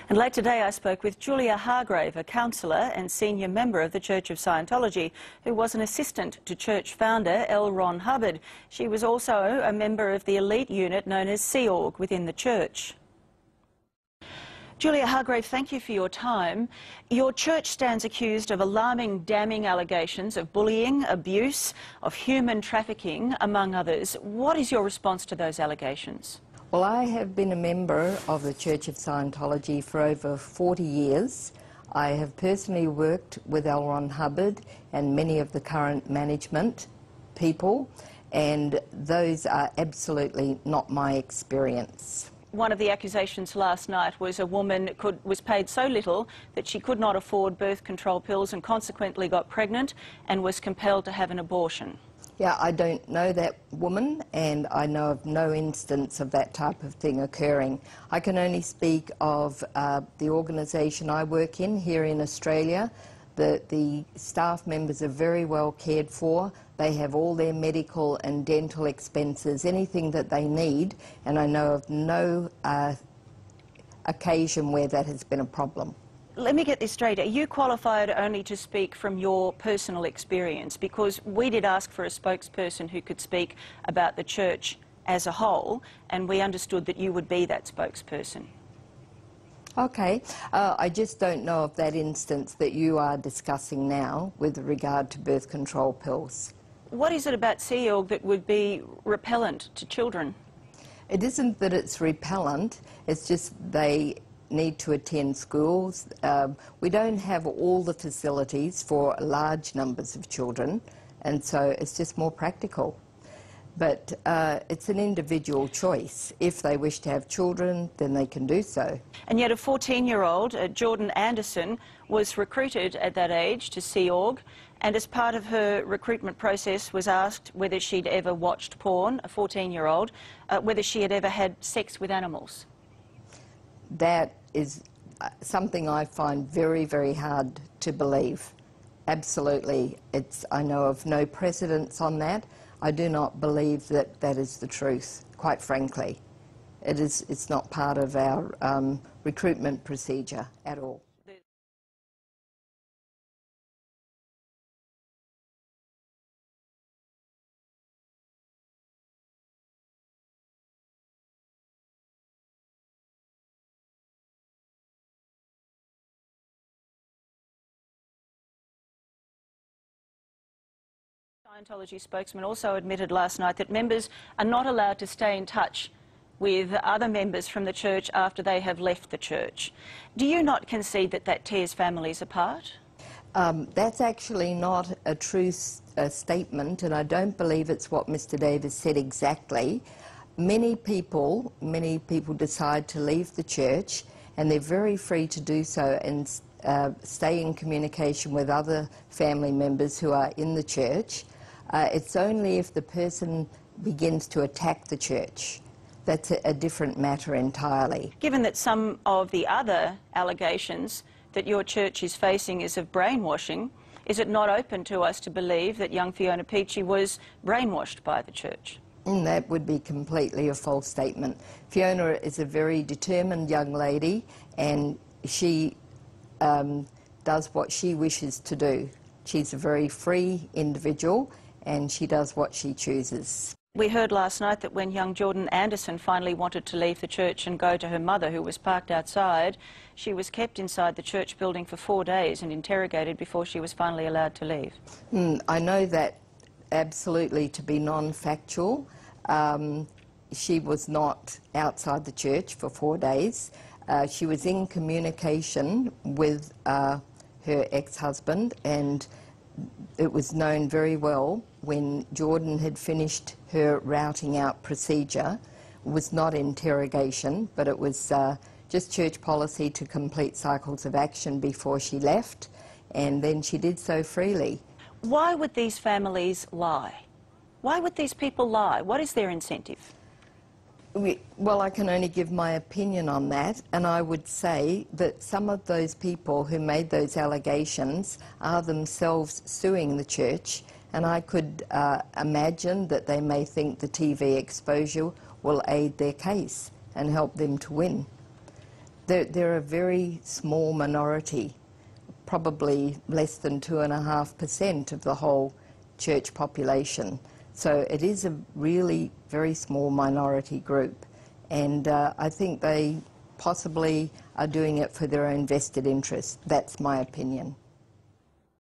And late today I spoke with Julia Hargrave, a counsellor and senior member of the Church of Scientology, who was an assistant to church founder L. Ron Hubbard. She was also a member of the elite unit known as Sea Org within the church. Julia Hargrave, thank you for your time. Your church stands accused of alarming, damning allegations of bullying, abuse, of human trafficking, among others. What is your response to those allegations? Well, I have been a member of the Church of Scientology for over 40 years. I have personally worked with L. Ron Hubbard and many of the current management people, and those are absolutely not my experience. One of the accusations last night was a woman was paid so little that she could not afford birth control pills and consequently got pregnant and was compelled to have an abortion. Yeah, I don't know that woman, and I know of no instance of that type of thing occurring. I can only speak of the organisation I work in here in Australia. The staff members are very well cared for. They have all their medical and dental expenses, anything that they need, and I know of no occasion where that has been a problem. Let me get this straight. Are you qualified only to speak from your personal experience? Because we did ask for a spokesperson who could speak about the church as a whole, and we understood that you would be that spokesperson. Okay. I just don't know of that instance that you are discussing now with regard to birth control pills. What is it about Sea Org that would be repellent to children? It isn't that it's repellent, it's just they need to attend schools. We don't have all the facilities for large numbers of children, and so it's just more practical. But it's an individual choice. If they wish to have children, then they can do so. And yet a 14-year-old, Jordan Anderson, was recruited at that age to Sea Org, and as part of her recruitment process was asked whether she'd ever watched porn, a 14-year-old, whether she had ever had sex with animals. That is something I find very, very hard to believe. Absolutely. I know of no precedents on that. I do not believe that that is the truth, quite frankly. It's not part of our recruitment procedure at all. Scientology spokesman also admitted last night that members are not allowed to stay in touch with other members from the church after they have left the church. Do you not concede that that tears families apart? That's actually not a true statement, and I don't believe it's what Mr. Davis said exactly. Many people decide to leave the church, and they're very free to do so and stay in communication with other family members who are in the church. It's only if the person begins to attack the church. That's a different matter entirely. Given that some of the other allegations that your church is facing is of brainwashing, is it not open to us to believe that young Fiona Peachey was brainwashed by the church? That would be completely a false statement. Fiona is a very determined young lady, and she does what she wishes to do. She's a very free individual, and she does what she chooses. We heard last night that when young Jordan Anderson finally wanted to leave the church and go to her mother, who was parked outside, she was kept inside the church building for 4 days and interrogated before she was finally allowed to leave. I know that absolutely to be non-factual. She was not outside the church for 4 days. She was in communication with her ex-husband, and it was known very well when Jordan had finished her routing out procedure. It was not interrogation, but it was just church policy to complete cycles of action before she left, and then she did so freely. Why would these families lie? Why would these people lie? What is their incentive? Well, I can only give my opinion on that, and I would say that some of those people who made those allegations are themselves suing the church, and I could imagine that they may think the TV exposure will aid their case and help them to win. They're a very small minority, probably less than 2.5% of the whole church population. So it is a really very small minority group, and I think they possibly are doing it for their own vested interest. That's my opinion.